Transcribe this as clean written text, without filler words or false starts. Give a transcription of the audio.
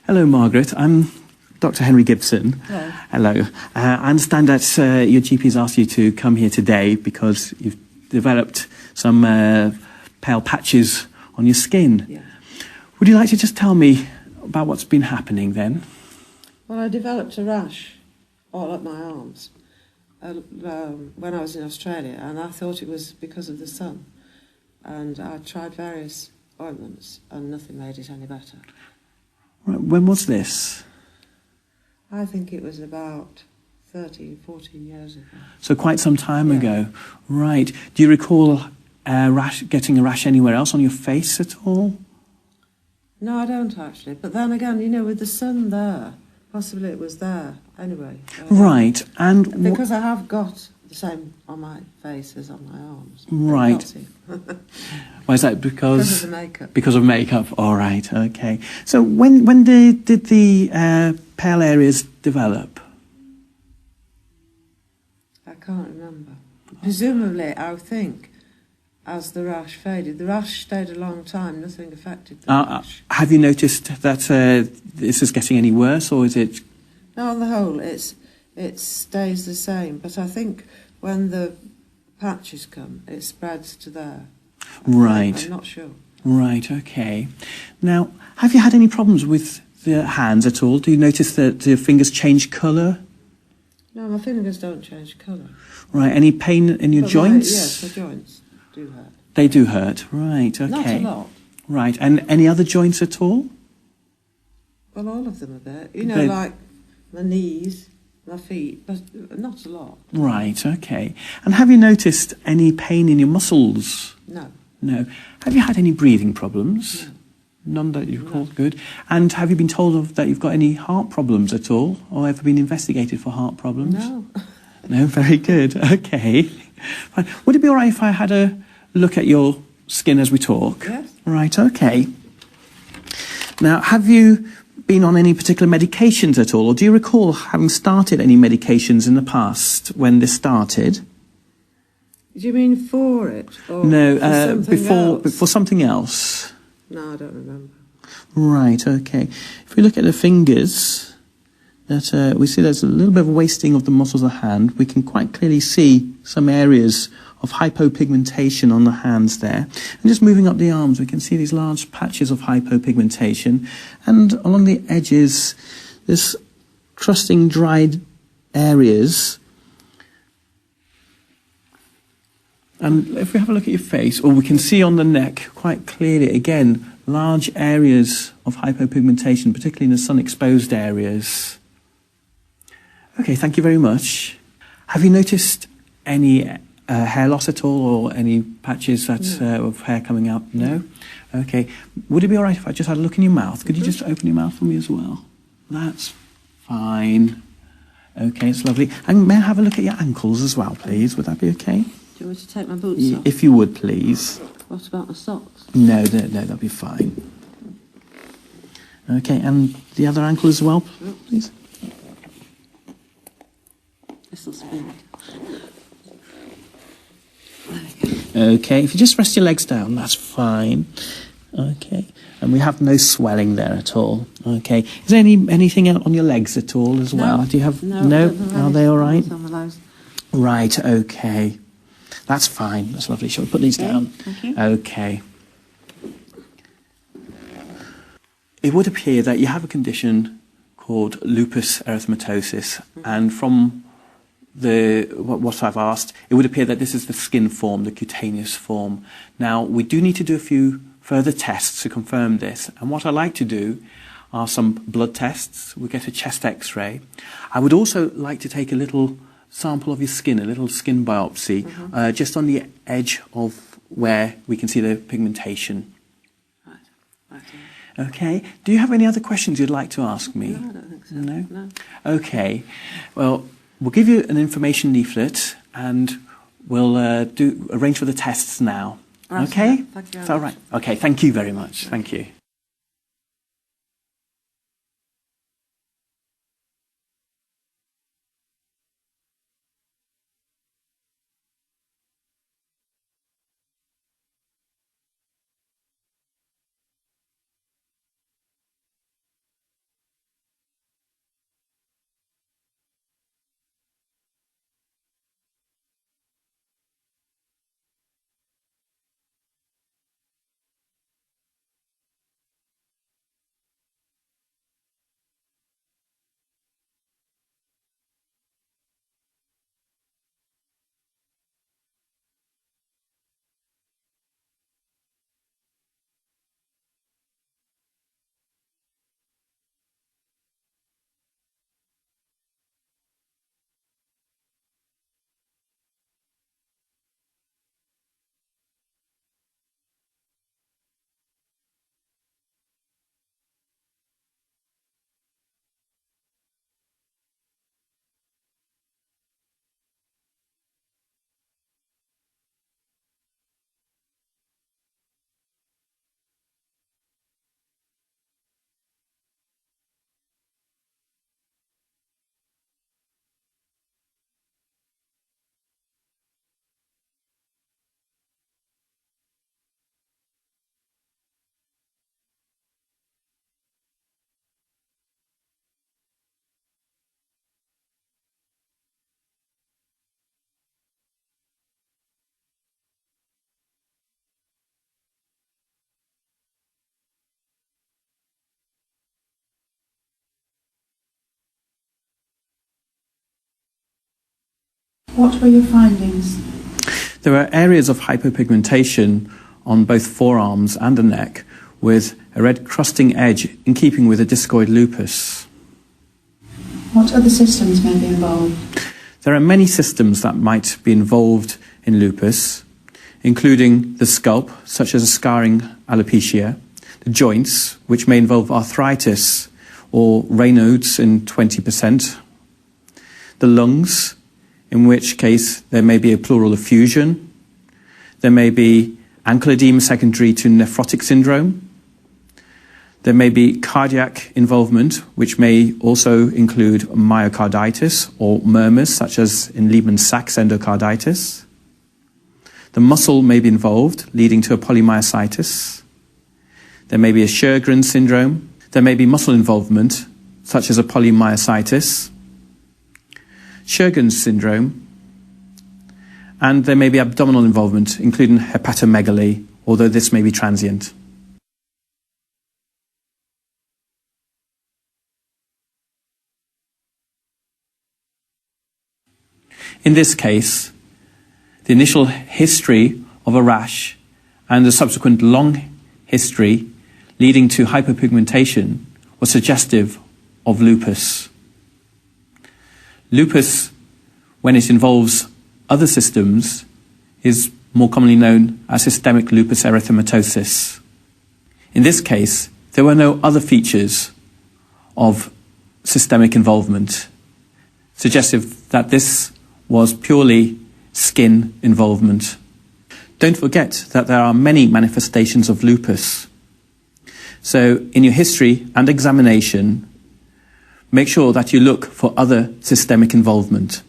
Hello, Margaret. I'm Dr. Henry Gibson. Hello. Hello. I understand that your GP has asked you to come here today because you've developed some pale patches on your skin. Yeah. Would you like to just tell me about what's been happening then? Well, I developed a rash all up my arms when I was in Australia, and I thought it was because of the sun. And I tried various ointments, and nothing made it any better. Right, when was this? I think it was about 13, 14 years ago. So quite some time Yeah. ago. Right. Do you recall getting a rash anywhere else on your face at all? No, I don't actually. But then again, you know, with the sun there, possibly it was there anyway. Right. And because I have got the same on my face as on my arms. Right. Why is that? Because of the makeup. Because of makeup. All right. Okay. So when did the pale areas develop? I can't remember. Presumably, I think, as the rash faded. The rash stayed a long time. Nothing affected the rash. Have you noticed that this is getting any worse, or is it? No, on the whole, it stays the same. But I think when the patches come, it spreads to there. Right. I'm not sure. Right. Okay. Now, have you had any problems with the hands at all? Do you notice that your fingers change colour? No, my fingers don't change colour. Right. Any pain in your joints? Yes, my joints do hurt. They do hurt. Right. Okay. Not a lot. Right. And any other joints at all? Well, all of them a bit. You know, like my knees, my feet, but not a lot. Right. Okay. And have you noticed any pain in your muscles? No. No. Have you had any breathing problems? No. None that you recall? Good. And have you been told that you've got any heart problems at all? Or ever been investigated for heart problems? No. No, very good. Okay. Fine. Would it be all right if I had a look at your skin as we talk? Yes. Right, okay. Now, have you been on any particular medications at all? Or do you recall having started any medications in the past when this started? Do you mean for it? Or No, for something else? before something else. No, I don't remember. Right, okay. If we look at the fingers, that we see there's a little bit of wasting of the muscles of the hand. We can quite clearly see some areas of hypopigmentation on the hands there. And just moving up the arms, we can see these large patches of hypopigmentation. And along the edges, this crusting, dried areas. And if we have a look at your face, or we can see on the neck quite clearly, again, large areas of hypopigmentation, particularly in the sun-exposed areas. Okay, thank you very much. Have you noticed any hair loss at all, or any patches of hair coming up? No? Okay. Would it be all right if I just had a look in your mouth? Could you just open your mouth for me as well? That's fine. Okay, it's lovely. And may I have a look at your ankles as well, please? Would that be okay? Do you want me to take my boots off? If you would, please. What about my socks? No, that'll be fine. Okay, and the other ankle as well, please. This'll spin. Okay, if you just rest your legs down, that's fine. Okay, and we have no swelling there at all. Okay, is there anything out on your legs at all as well? Do you have no? Are they all right? Right. Okay, that's fine. That's lovely. Shall we put these down? Thank you. Okay. It would appear that you have a condition called lupus erythematosus, and from what I've asked, it would appear that this is the skin form, the cutaneous form. Now, we do need to do a few further tests to confirm this, and what I like to do are some blood tests. We get a chest x-ray. I would also like to take a little sample of your skin, a little skin biopsy, just on the edge of where we can see the pigmentation. Right. Okay. Do you have any other questions you'd like to ask me? No, I don't think so. No? Okay. Well, we'll give you an information leaflet and we'll arrange for the tests now. Right, okay? Thank you very Is that all right? Okay, thank you very much. Thank you. What were your findings? There are areas of hypopigmentation on both forearms and the neck with a red crusting edge in keeping with a discoid lupus. What other systems may be involved? There are many systems that might be involved in lupus, including the scalp, such as a scarring alopecia, the joints, which may involve arthritis or Raynaud's in 20%, the lungs, in which case there may be a pleural effusion, there may be ankle edema secondary to nephrotic syndrome, there may be cardiac involvement, which may also include myocarditis or murmurs, such as in Lehmann-Sachs endocarditis. The muscle may be involved, leading to a polymyositis. There may be a Sjögren's syndrome. There may be muscle involvement, such as a polymyositis, Sjögren's syndrome, and there may be abdominal involvement, including hepatomegaly, although this may be transient. In this case, the initial history of a rash and the subsequent long history leading to hypopigmentation was suggestive of lupus. Lupus, when it involves other systems, is more commonly known as systemic lupus erythematosus. In this case, there were no other features of systemic involvement, suggestive that this was purely skin involvement. Don't forget that there are many manifestations of lupus. So in your history and examination, make sure that you look for other systemic involvement.